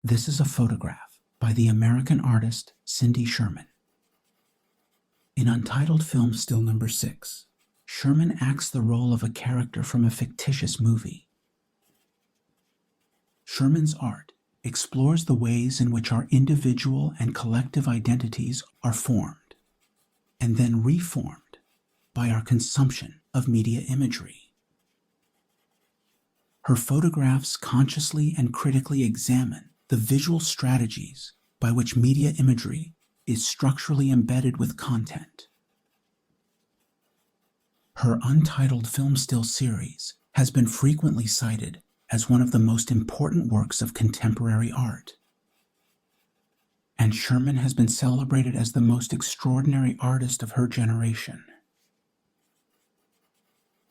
This is a photograph by the American artist Cindy Sherman. In Untitled Film Still number 6, Sherman acts the role of a character from a fictitious movie. Sherman's art explores the ways in which our individual and collective identities are formed, and then reformed by our consumption of media imagery. Her photographs consciously and critically examine the visual strategies by which media imagery is structurally embedded with content. Her Untitled Film Still series has been frequently cited as one of the most important works of contemporary art. And Sherman has been celebrated as the most extraordinary artist of her generation.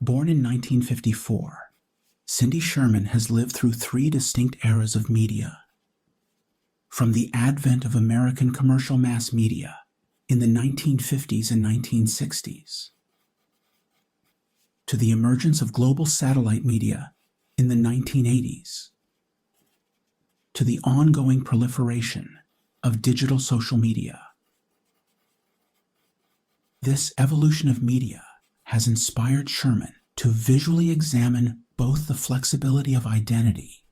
Born in 1954, Cindy Sherman has lived through 3 distinct eras of media. From the advent of American commercial mass media in the 1950s and 1960s, to the emergence of global satellite media in the 1980s, to the ongoing proliferation of digital social media. This evolution of media has inspired Sherman to visually examine both the flexibility of identity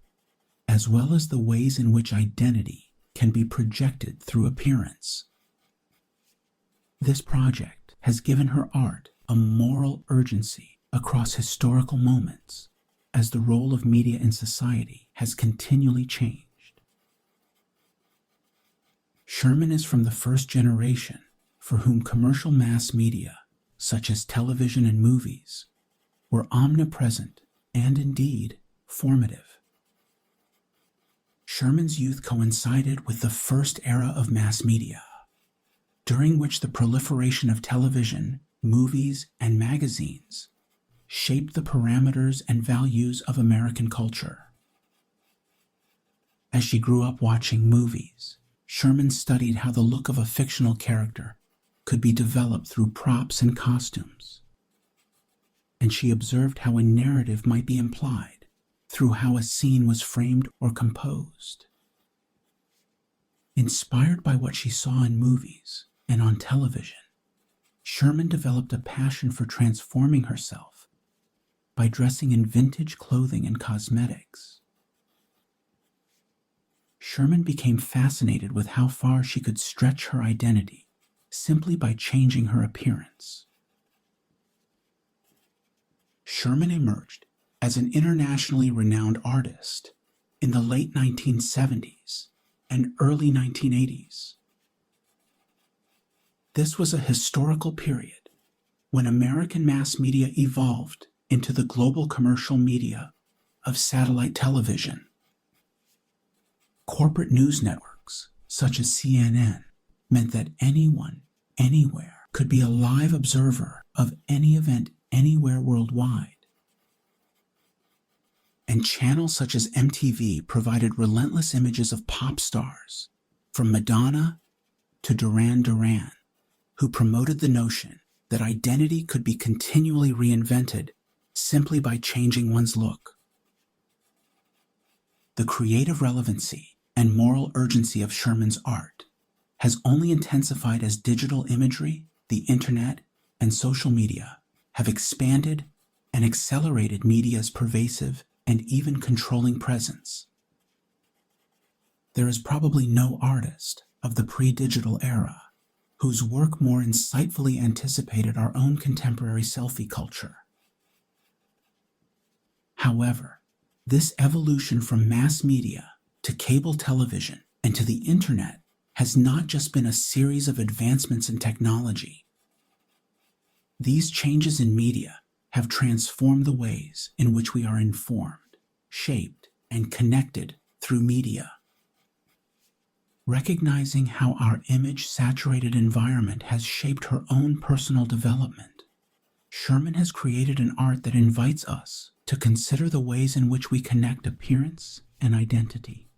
as well as the ways in which identity can be projected through appearance. This project has given her art a moral urgency across historical moments as the role of media in society has continually changed. Sherman is from the first generation for whom commercial mass media, such as television and movies, were omnipresent and indeed formative. Sherman's youth coincided with the first era of mass media, during which the proliferation of television, movies, and magazines shaped the parameters and values of American culture. As she grew up watching movies, Sherman studied how the look of a fictional character could be developed through props and costumes. And she observed how a narrative might be implied through how a scene was framed or composed. Inspired by what she saw in movies and on television, Sherman developed a passion for transforming herself by dressing in vintage clothing and cosmetics. Sherman became fascinated with how far she could stretch her identity simply by changing her appearance. Sherman emerged as an internationally renowned artist in the late 1970s and early 1980s. This was a historical period when American mass media evolved into the global commercial media of satellite television. Corporate news networks, such as CNN, meant that anyone, anywhere, could be a live observer of any event anywhere worldwide. And channels such as MTV provided relentless images of pop stars, from Madonna to Duran Duran, who promoted the notion that identity could be continually reinvented simply by changing one's look. The creative relevancy and moral urgency of Sherman's art has only intensified as digital imagery, the internet, and social media have expanded and accelerated media's pervasive and even controlling presence. There is probably no artist of the pre-digital era whose work more insightfully anticipated our own contemporary selfie culture. However, this evolution from mass media to cable television and to the internet has not just been a series of advancements in technology. These changes in media have transformed the ways in which we are informed, shaped, and connected through media. Recognizing how our image-saturated environment has shaped her own personal development, Sherman has created an art that invites us to consider the ways in which we connect appearance and identity.